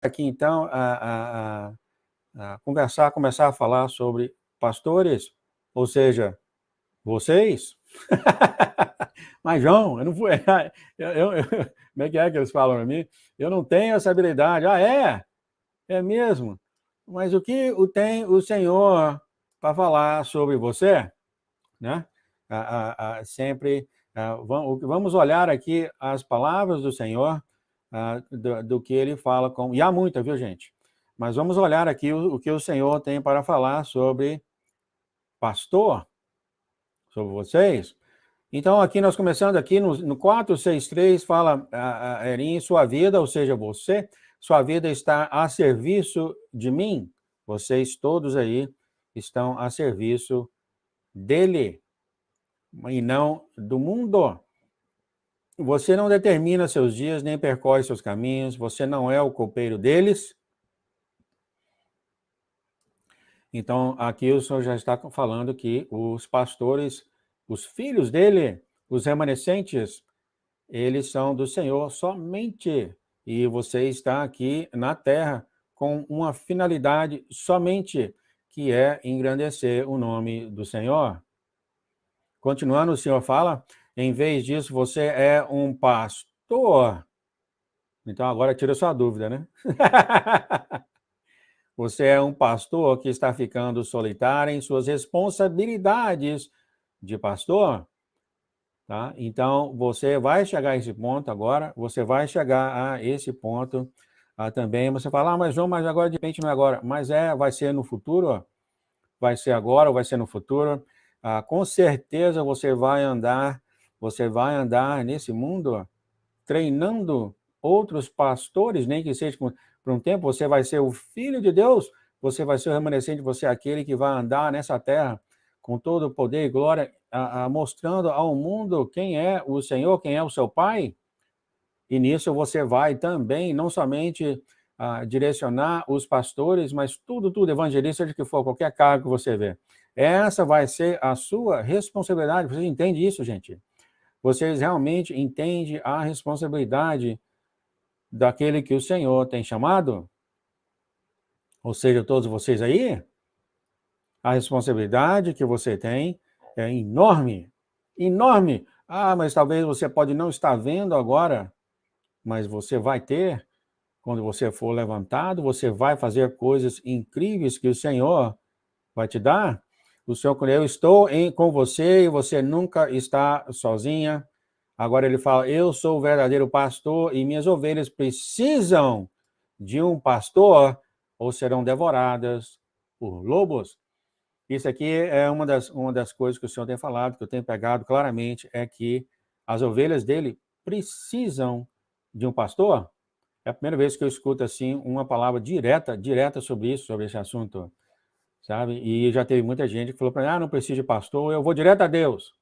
aqui então a começar a falar sobre pastores, ou seja, vocês. Mas, João, eu não fui. Como é que eles falam para mim? Eu não tenho essa habilidade. Ah, é? É mesmo? Mas o que tem o Senhor para falar sobre você? Né? Sempre vamos olhar aqui as palavras do Senhor, do que ele fala e há muita, viu, gente? Mas vamos olhar aqui o que o Senhor tem para falar sobre pastor, sobre vocês. Então, aqui nós começando aqui no 4:6:3, fala em sua vida, ou seja, sua vida está a serviço de mim. Vocês todos aí estão a serviço dele e não do mundo. Você não determina seus dias, nem percorre seus caminhos, você não é o copeiro deles. Então, aqui o Senhor já está falando que os pastores, os filhos dele, os remanescentes, eles são do Senhor somente. E você está aqui na terra com uma finalidade somente, que é engrandecer o nome do Senhor. Continuando, o Senhor fala, em vez disso, você é um pastor. Então, agora tira sua dúvida, né? Você é um pastor que está ficando solitário em suas responsabilidades de pastor, tá? Então, você vai chegar a esse ponto agora, você vai chegar a esse ponto também. Você fala, mas João, mas agora de repente não é agora. Mas vai ser no futuro, vai ser agora ou vai ser no futuro. Com certeza você vai andar nesse mundo treinando outros pastores, nem que seja por um tempo, você vai ser o filho de Deus, você vai ser o remanescente, você é aquele que vai andar nessa terra com todo o poder e glória, mostrando ao mundo quem é o Senhor, quem é o seu Pai. E nisso você vai também, não somente direcionar os pastores, mas tudo, evangelista de que for, qualquer cargo que você vê. Essa vai ser a sua responsabilidade. Vocês entendem isso, gente? Vocês realmente entendem a responsabilidade daquele que o Senhor tem chamado? Ou seja, todos vocês aí? A responsabilidade que você tem é enorme, enorme. Mas talvez você pode não estar vendo agora, mas você vai ter, quando você for levantado, você vai fazer coisas incríveis que o Senhor vai te dar. O Senhor, eu estou com você e você nunca está sozinha. Agora ele fala, eu sou o verdadeiro pastor e minhas ovelhas precisam de um pastor ou serão devoradas por lobos. Isso aqui é uma das coisas que o Senhor tem falado, que eu tenho pegado claramente, é que as ovelhas dele precisam de um pastor. É a primeira vez que eu escuto assim uma palavra direta sobre isso, sobre esse assunto, sabe? E já teve muita gente que falou para mim, não preciso de pastor, eu vou direto a Deus.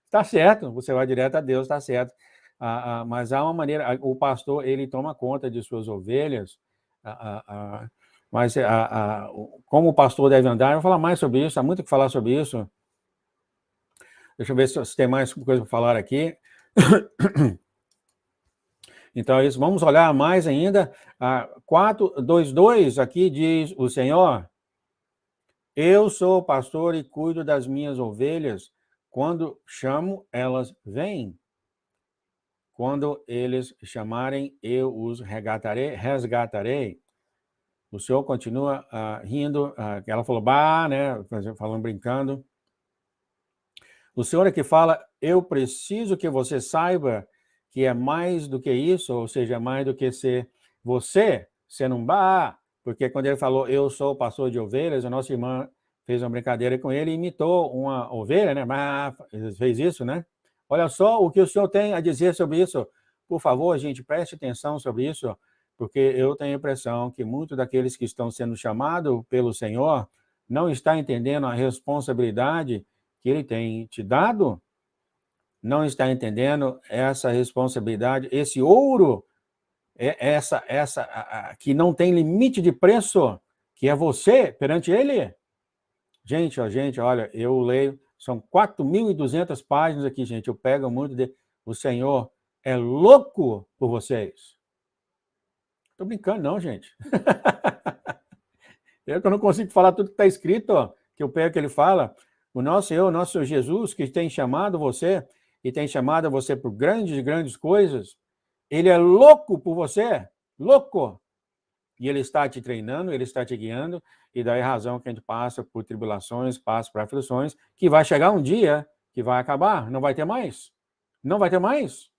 Tá certo, você vai direto a Deus, tá certo. Mas há uma maneira, o pastor, ele toma conta de suas ovelhas, mas como o pastor deve andar, eu vou falar mais sobre isso, há muito o que falar sobre isso. Deixa eu ver se tem mais coisa para falar aqui. Então, é isso. Vamos olhar mais ainda. 4:2:2, aqui diz o Senhor, eu sou o pastor e cuido das minhas ovelhas. Quando chamo, elas vêm. Quando eles chamarem, eu os resgatarei. O Senhor continua rindo. Ela falou, né? Falando, brincando. O Senhor é que fala, eu preciso que você saiba que é mais do que isso, ou seja, mais do que ser você, ser um porque quando ele falou, eu sou o pastor de ovelhas, a nossa irmã fez uma brincadeira com ele e imitou uma ovelha, né? Fez isso, né? Olha só o que o Senhor tem a dizer sobre isso. Por favor, gente, preste atenção sobre isso, porque eu tenho a impressão que muitos daqueles que estão sendo chamados pelo Senhor não estão entendendo a responsabilidade que ele tem te dado, não está entendendo essa responsabilidade, esse ouro, essa que não tem limite de preço, que é você perante ele. Gente, olha, eu leio, são 4.200 páginas aqui, gente, eu pego muito de... O Senhor é louco por vocês. Estou brincando, não, gente. Eu que não consigo falar tudo que está escrito, ó, que eu pego que ele fala. O nosso Senhor, o nosso Senhor Jesus, que tem chamado você e tem chamado você por grandes, grandes coisas, ele é louco por você, louco. E ele está te treinando, ele está te guiando, e daí a razão que a gente passa por tribulações, passa por aflições, que vai chegar um dia que vai acabar, não vai ter mais. Não vai ter mais.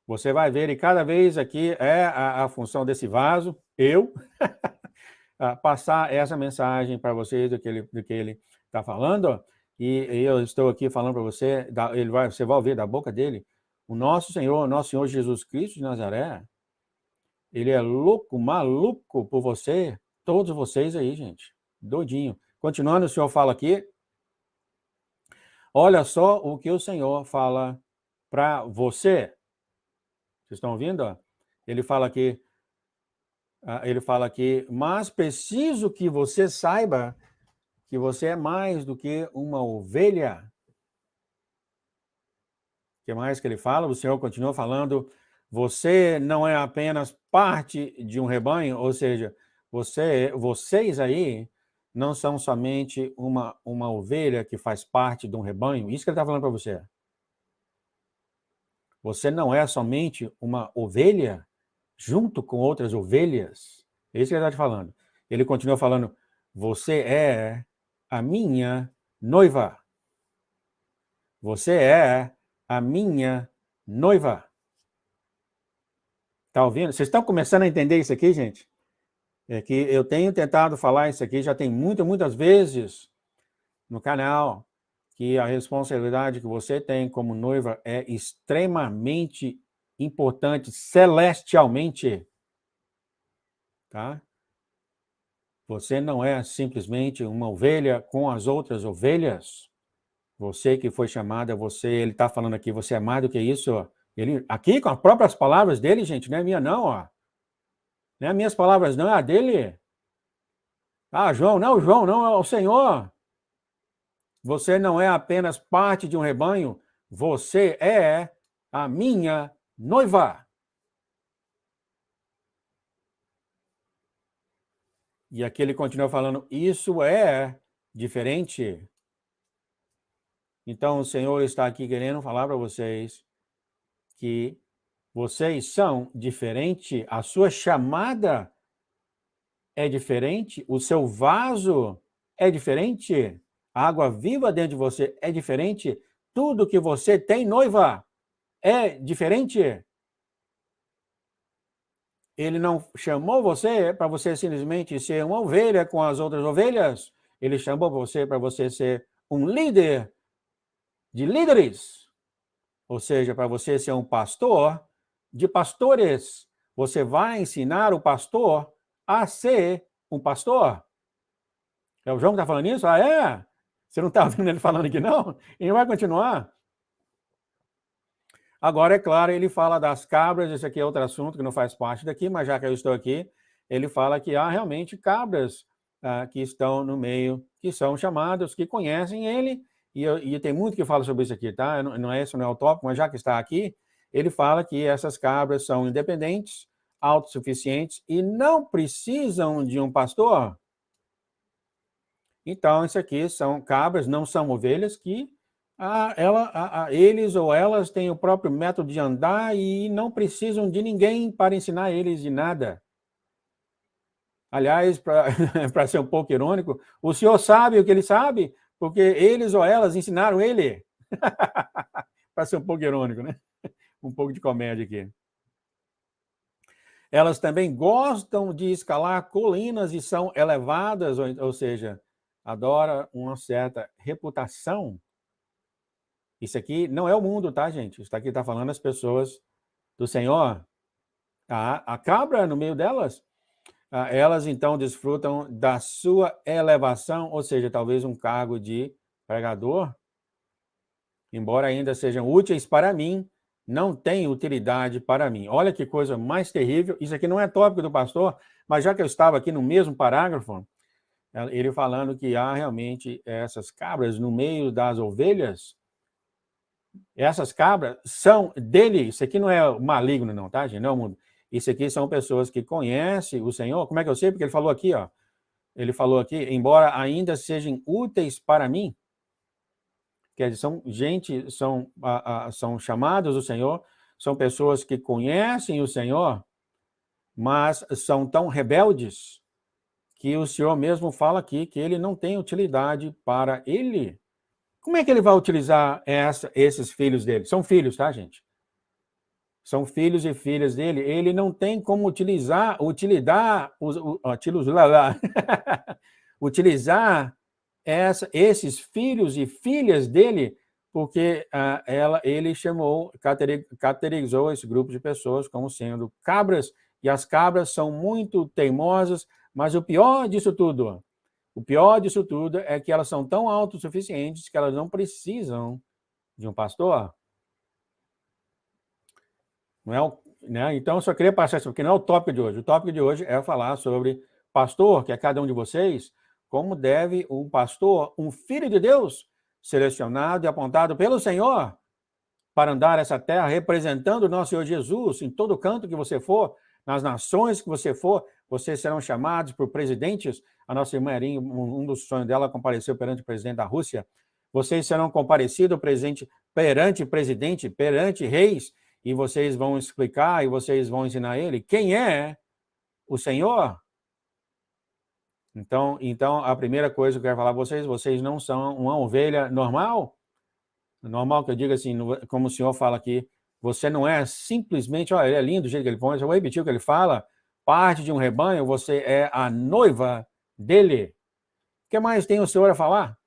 Você vai ver, e cada vez aqui é a função desse vaso, eu, passar essa mensagem para vocês do que ele está falando, e eu estou aqui falando para você, você vai ouvir da boca dele, o nosso Senhor Jesus Cristo de Nazaré, ele é louco, maluco por você, todos vocês aí, gente, doidinho. Continuando, o Senhor fala aqui, olha só o que o Senhor fala para você. Vocês estão ouvindo? Ele fala aqui, mas preciso que você saiba que você é mais do que uma ovelha. O que mais que ele fala? O Senhor continua falando, você não é apenas parte de um rebanho, ou seja, vocês aí não são somente uma ovelha que faz parte de um rebanho. Isso que ele está falando para você. Você não é somente uma ovelha junto com outras ovelhas. É isso que ele está te falando. Ele continua falando, você é a minha noiva. Você é a minha noiva. Tá ouvindo? Vocês estão começando a entender isso aqui, gente? É que eu tenho tentado falar isso aqui, já tem muitas vezes no canal, que a responsabilidade que você tem como noiva é extremamente importante, celestialmente, tá? Você não é simplesmente uma ovelha com as outras ovelhas. Você que foi chamada, ele está falando aqui, você é mais do que isso, ó. Ele, aqui com as próprias palavras dele, gente, não é minha não, ó. Não é minhas palavras não, é a dele. Ah, João, não, é o Senhor. Você não é apenas parte de um rebanho, você é a minha noiva. E aqui ele continua falando, isso é diferente. Então o Senhor está aqui querendo falar para vocês que vocês são diferentes, a sua chamada é diferente, o seu vaso é diferente, a água viva dentro de você é diferente, tudo que você tem, noiva, é diferente. Ele não chamou você para você simplesmente ser uma ovelha com as outras ovelhas, ele chamou você para você ser um líder de líderes, ou seja, para você ser um pastor de pastores. Você vai ensinar o pastor a ser um pastor. É o João que está falando isso? Ah, é? Você não está ouvindo ele falando aqui, não? Ele vai continuar. Agora, é claro, ele fala das cabras, esse aqui é outro assunto que não faz parte daqui, mas já que eu estou aqui, ele fala que há realmente cabras que estão no meio, que são chamadas, que conhecem ele, e tem muito que fala sobre isso aqui, tá? Esse não é o tópico, mas já que está aqui, ele fala que essas cabras são independentes, autossuficientes e não precisam de um pastor. Então, isso aqui são cabras, não são ovelhas, que eles ou elas têm o próprio método de andar e não precisam de ninguém para ensinar eles de nada. Aliás, para ser um pouco irônico, o senhor sabe o que ele sabe, porque eles ou elas ensinaram ele. Para ser um pouco irônico, né? Um pouco de comédia aqui. Elas também gostam de escalar colinas e são elevadas, ou seja, adora uma certa reputação. Isso aqui não é o mundo, tá, gente? Isso aqui está falando as pessoas do Senhor. A cabra, no meio delas, elas então desfrutam da sua elevação, ou seja, talvez um cargo de pregador, embora ainda sejam úteis para mim, não tem utilidade para mim. Olha que coisa mais terrível. Isso aqui não é tópico do pastor, mas já que eu estava aqui no mesmo parágrafo, ele falando que há realmente essas cabras no meio das ovelhas, Essas cabras são dele. Isso aqui não é maligno, não, tá, gente? Não é o mundo. Isso aqui são pessoas que conhecem o Senhor. Como é que eu sei? Porque ele falou aqui, ó. Ele falou aqui, embora ainda sejam úteis para mim, quer dizer, são gente, são chamados do Senhor, são pessoas que conhecem o Senhor, mas são tão rebeldes que o Senhor mesmo fala aqui que ele não tem utilidade para ele. Como é que ele vai utilizar esses filhos dele? São filhos, tá, gente? São filhos e filhas dele. Ele não tem como utilizar esses filhos e filhas dele, porque ele categorizou esse grupo de pessoas como sendo cabras, e as cabras são muito teimosas, mas o pior disso tudo é que elas são tão autossuficientes que elas não precisam de um pastor. Não é né? Então, eu só queria passar isso, porque não é o tópico de hoje. O tópico de hoje é falar sobre pastor, que é cada um de vocês, como deve um pastor, um filho de Deus, selecionado e apontado pelo Senhor, para andar essa terra representando o nosso Senhor Jesus, em todo canto que você for, nas nações que você for, vocês serão chamados por presidentes. A nossa irmã Erin, um dos sonhos dela, compareceu perante o presidente da Rússia. Vocês serão comparecidos perante presidente, perante reis, e vocês vão explicar e vocês vão ensinar ele quem é o Senhor. Então, a primeira coisa que eu quero falar para vocês não são uma ovelha normal. Normal que eu diga assim, como o Senhor fala aqui, você não é simplesmente, olha, ele é lindo do jeito que ele põe, eu vou repetir o que ele fala, parte de um rebanho, você é a noiva dele. O que mais tem o Senhor a falar?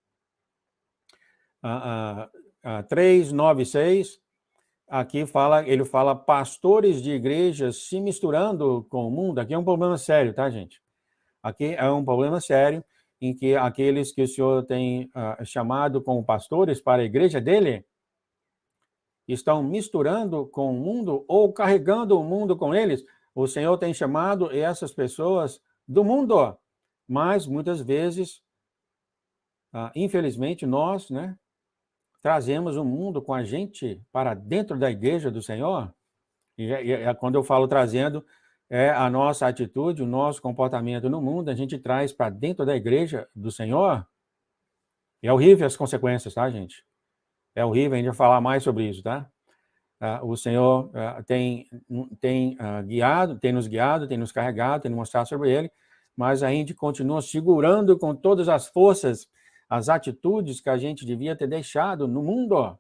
3:9-6, aqui ele fala pastores de igrejas se misturando com o mundo. Aqui é um problema sério, tá, gente? Aqui é um problema sério em que aqueles que o Senhor tem chamado como pastores para a igreja dele estão misturando com o mundo ou carregando o mundo com eles. O Senhor tem chamado essas pessoas do mundo, mas muitas vezes, infelizmente, nós, né, trazemos o mundo com a gente para dentro da igreja do Senhor. E quando eu falo trazendo, é a nossa atitude, o nosso comportamento no mundo, a gente traz para dentro da igreja do Senhor. E é horrível as consequências, tá, gente? É horrível, a gente vai falar mais sobre isso, tá? O Senhor tem nos guiado, tem nos carregado, tem nos mostrado sobre ele, mas a gente continua segurando com todas as forças as atitudes que a gente devia ter deixado no mundo.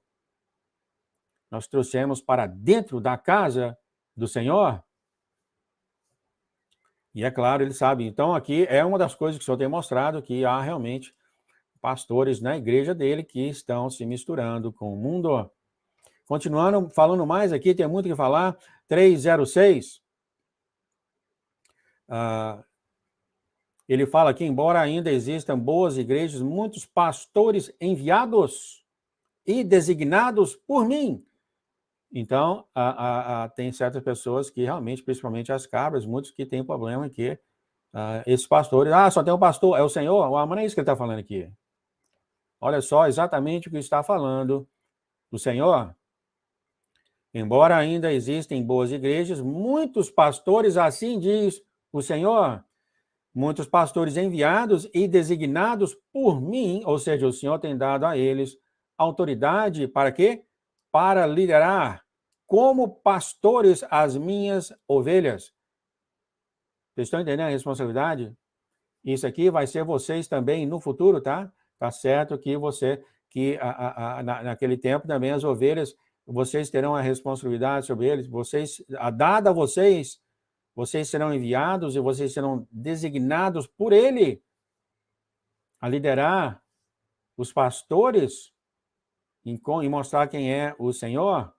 Nós trouxemos para dentro da casa do Senhor. E é claro, ele sabe. Então, aqui é uma das coisas que o Senhor tem mostrado, que há realmente pastores na igreja dele que estão se misturando com o mundo. Continuando, falando mais aqui, tem muito o que falar. 3:06. Ele fala que, embora ainda existam boas igrejas, muitos pastores enviados e designados por mim. Então, tem certas pessoas que realmente, principalmente as cabras, muitos que têm problema que esses pastores, só tem um pastor, é o Senhor? Mas não é isso que ele está falando aqui. Olha só exatamente o que está falando o Senhor. Embora ainda existem boas igrejas, muitos pastores, assim diz o Senhor, muitos pastores enviados e designados por mim, ou seja, o Senhor tem dado a eles autoridade para quê? Para liderar como pastores as minhas ovelhas. Vocês estão entendendo a responsabilidade? Isso aqui vai ser vocês também no futuro, tá? Tá certo que naquele tempo também as ovelhas, vocês terão a responsabilidade sobre eles, dada a vocês serão enviados e vocês serão designados por ele a liderar os pastores e mostrar quem é o Senhor.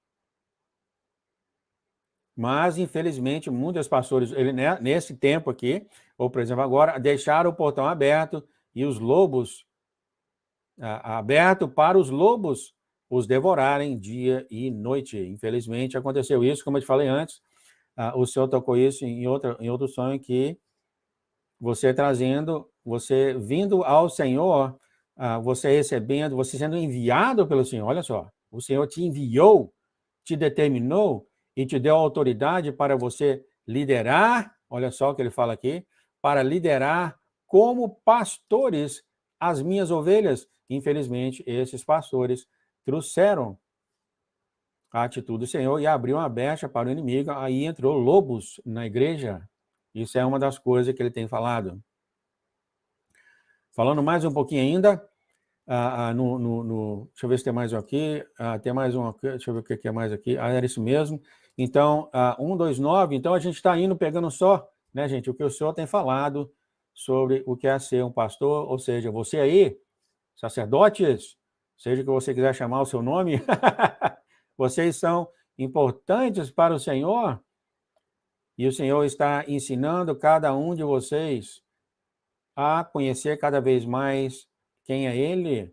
Mas, infelizmente, muitos pastores, nesse tempo aqui, ou, por exemplo, agora, deixaram o portão aberto e os lobos, aberto para os lobos os devorarem dia e noite. Infelizmente, aconteceu isso, como eu te falei antes. O Senhor tocou isso em outro sonho, que você vindo ao Senhor, você recebendo, você sendo enviado pelo Senhor, olha só. O Senhor te enviou, te determinou e te deu autoridade para você liderar, olha só o que ele fala aqui, para liderar como pastores as minhas ovelhas. Infelizmente, esses pastores trouxeram a atitude do Senhor e abriu uma brecha para o inimigo, aí entrou lobos na igreja. Isso é uma das coisas que ele tem falado. Falando mais um pouquinho ainda, deixa eu ver se tem mais um aqui, tem mais um aqui, deixa eu ver o que é mais aqui, era isso mesmo. Então, 129, então a gente está indo pegando só, né, gente, o que o Senhor tem falado sobre o que é ser um pastor, ou seja, você aí, sacerdotes, seja que você quiser chamar o seu nome, vocês são importantes para o Senhor, e o Senhor está ensinando cada um de vocês a conhecer cada vez mais quem é Ele,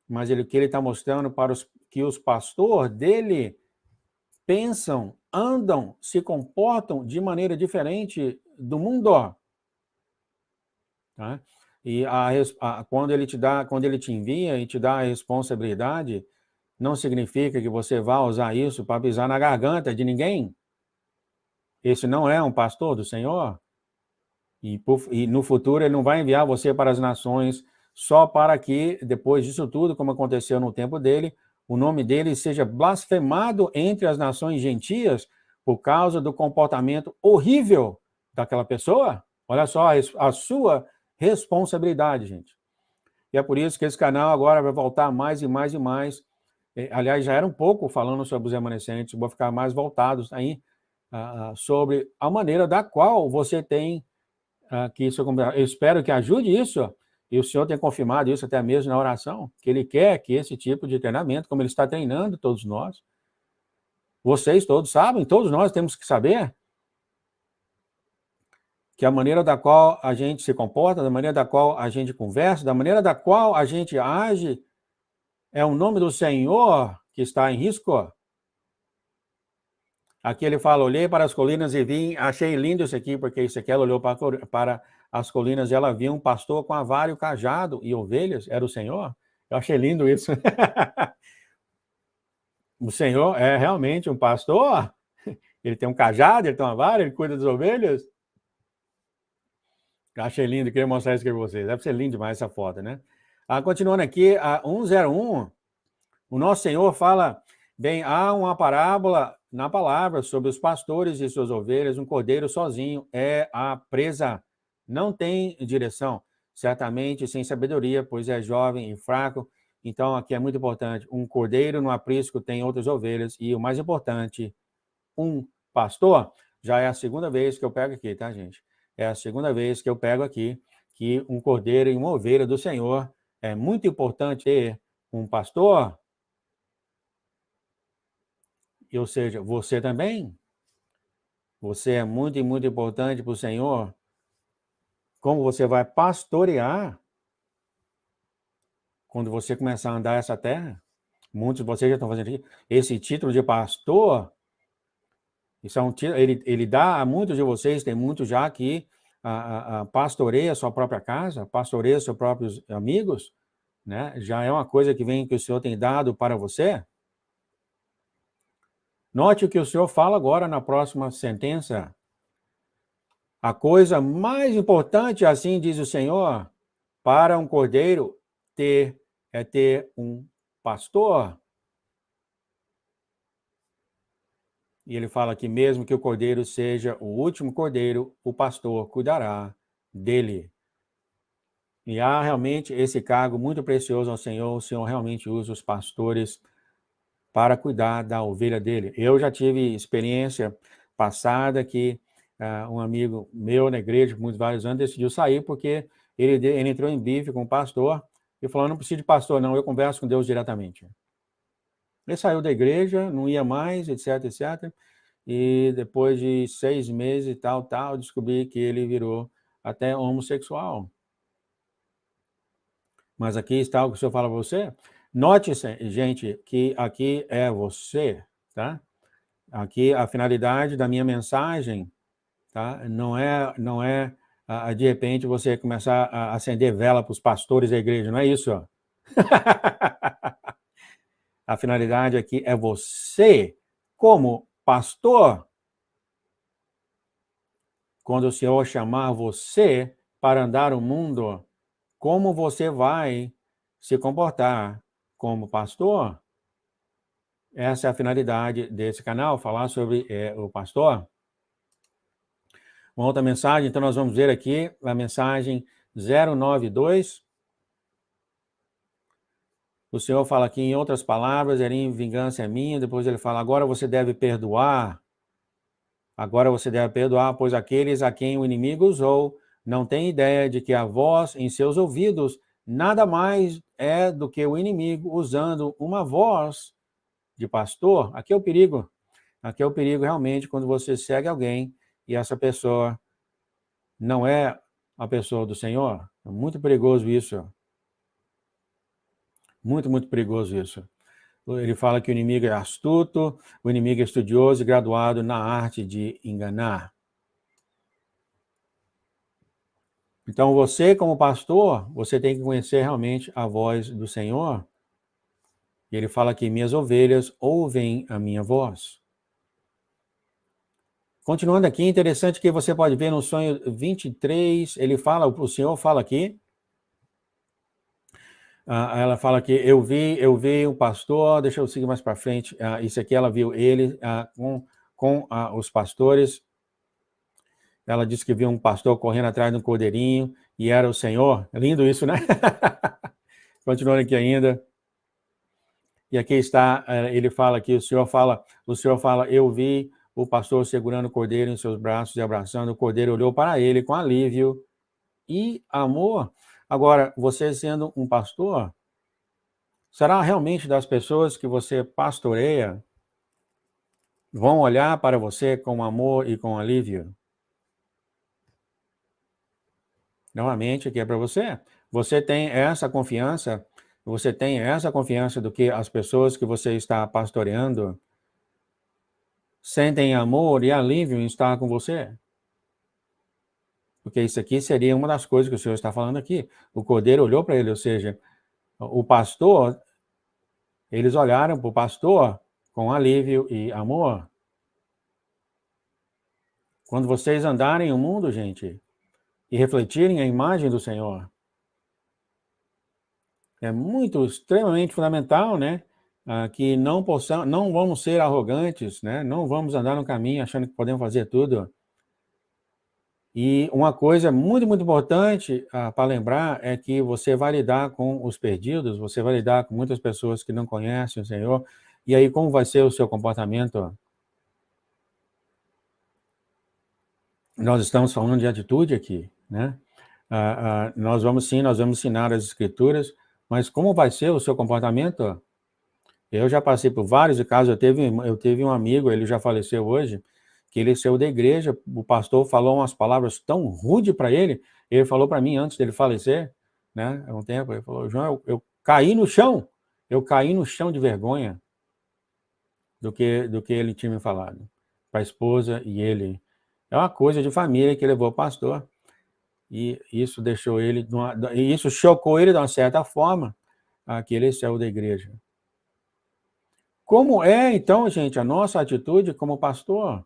mas o que Ele está mostrando para que os pastores dele pensam, andam, se comportam de maneira diferente do mundo. Tá? E quando ele te envia e te dá a responsabilidade, não significa que você vá usar isso para pisar na garganta de ninguém. Esse não é um pastor do Senhor. E no futuro ele não vai enviar você para as nações só para que, depois disso tudo, como aconteceu no tempo dele, o nome dele seja blasfemado entre as nações gentias por causa do comportamento horrível daquela pessoa. Olha só a sua responsabilidade, gente. E é por isso que esse canal agora vai voltar mais e mais e mais. Aliás, já era um pouco falando sobre os remanescentes, vou ficar mais voltados aí sobre a maneira da qual você tem que isso, eu espero que ajude isso, e o Senhor tem confirmado isso até mesmo na oração, que Ele quer que esse tipo de treinamento, como Ele está treinando todos nós, vocês todos sabem, todos nós temos que saber que a maneira da qual a gente se comporta, da maneira da qual a gente conversa, da maneira da qual a gente age, é o nome do Senhor que está em risco. Aqui ele fala, olhei para as colinas e vim, achei lindo isso aqui, porque isso aqui ela olhou para as colinas e ela viu um pastor com a vara e o cajado e ovelhas, era o Senhor. Eu achei lindo isso. O Senhor é realmente um pastor, ele tem um cajado, ele tem uma vara, ele cuida das ovelhas. Eu achei lindo, queria mostrar isso aqui para vocês. Deve ser lindo demais essa foto, né? Continuando aqui, a 101, o nosso Senhor fala, bem, há uma parábola na palavra sobre os pastores e suas ovelhas, um cordeiro sozinho é a presa, não tem direção, certamente sem sabedoria, pois é jovem e fraco. Então, aqui é muito importante, um cordeiro no aprisco tem outras ovelhas, e o mais importante, um pastor. Já é a segunda vez que eu pego aqui, tá, gente? É a segunda vez que eu pego aqui que um cordeiro e uma ovelha do Senhor, é muito importante ter um pastor. Ou seja, você também, você é muito, muito importante para o Senhor. Como você vai pastorear quando você começar a andar essa terra? Muitos de vocês já estão fazendo isso. Esse título de pastor, isso é um título, ele dá a muitos de vocês, tem muitos já que pastoreia a sua própria casa, pastoreia seus próprios amigos, né? Já é uma coisa que o Senhor tem dado para você. Note o que o Senhor fala agora na próxima sentença. A coisa mais importante, assim diz o Senhor, para um cordeiro é ter um pastor. E ele fala que mesmo que o cordeiro seja o último cordeiro, o pastor cuidará dele. E há realmente esse cargo muito precioso ao Senhor. O Senhor realmente usa os pastores para cuidar da ovelha dele. Eu já tive experiência passada que um amigo meu na igreja, por muitos vários anos, decidiu sair porque ele entrou em bife com o pastor e falou, não preciso de pastor não, eu converso com Deus diretamente. Ele saiu da igreja, não ia mais, etc, etc. E depois de 6 meses e tal, descobri que ele virou até homossexual. Mas aqui está o que o Senhor fala para você. Note, gente, que aqui é você, tá? Aqui a finalidade da minha mensagem, tá? Não é de repente você começar a acender vela para os pastores da igreja, não é isso, ó. A finalidade aqui é você, como pastor, quando o Senhor chamar você para andar o mundo, como você vai se comportar como pastor? Essa é a finalidade desse canal, falar sobre o pastor. Uma outra mensagem, então nós vamos ver aqui a mensagem 092. O Senhor fala aqui, em outras palavras, vingança é minha. Depois ele fala, agora você deve perdoar. Agora você deve perdoar, pois aqueles a quem o inimigo usou não têm ideia de que a voz em seus ouvidos nada mais é do que o inimigo usando uma voz de pastor. Aqui é o perigo. Aqui é o perigo realmente quando você segue alguém e essa pessoa não é a pessoa do Senhor. É muito perigoso isso. Muito, muito perigoso isso. Ele fala que o inimigo é astuto, o inimigo é estudioso e graduado na arte de enganar. Então, você, como pastor, você tem que conhecer realmente a voz do Senhor. E ele fala que minhas ovelhas ouvem a minha voz. Continuando aqui, interessante que você pode ver no sonho 23, o Senhor fala aqui, ela fala que eu vi um pastor, deixa eu seguir mais para frente, isso aqui ela viu ele com os pastores, ela disse que viu um pastor correndo atrás de um cordeirinho e era o Senhor. É lindo isso, né? Continuando aqui ainda. E aqui está, ele fala aqui, o Senhor fala, eu vi o pastor segurando o cordeiro em seus braços e abraçando o cordeiro, olhou para ele com alívio e amor. Agora, você sendo um pastor, será realmente das pessoas que você pastoreia vão olhar para você com amor e com alívio? Novamente, aqui é para você. Você tem essa confiança do que as pessoas que você está pastoreando sentem amor e alívio em estar com você? Porque isso aqui seria uma das coisas que o Senhor está falando aqui. O cordeiro olhou para ele, ou seja, o pastor, eles olharam para o pastor com alívio e amor. Quando vocês andarem no mundo, gente, e refletirem a imagem do Senhor, é muito, extremamente fundamental, né? Que não vamos ser arrogantes, né? Não vamos andar no caminho achando que podemos fazer tudo. E uma coisa muito, muito importante para lembrar é que você vai lidar com os perdidos, você vai lidar com muitas pessoas que não conhecem o Senhor, e aí como vai ser o seu comportamento? Nós estamos falando de atitude aqui, né? Nós vamos ensinar as Escrituras, mas como vai ser o seu comportamento? Eu já passei por vários casos, eu tive um amigo, ele já faleceu hoje, que ele saiu da igreja, o pastor falou umas palavras tão rudes para ele falou para mim antes dele falecer, né, há um tempo, ele falou, João, eu caí no chão de vergonha do que ele tinha me falado, para a esposa e ele. É uma coisa de família que levou o pastor, e isso deixou ele, e isso chocou ele de uma certa forma, que ele saiu da igreja. Como é, então, gente, a nossa atitude como pastor?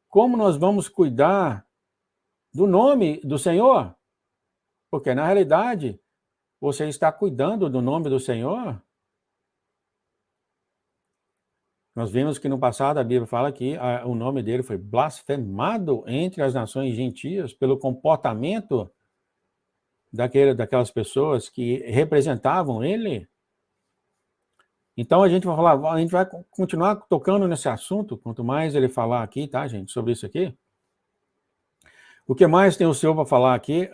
Como nós vamos cuidar do nome do Senhor? Porque, na realidade, você está cuidando do nome do Senhor? Nós vimos que no passado a Bíblia fala que o nome dele foi blasfemado entre as nações gentias pelo comportamento daquelas pessoas que representavam ele. Então a gente vai continuar tocando nesse assunto, quanto mais ele falar aqui, tá, gente, sobre isso aqui. O que mais tem o Senhor para falar aqui?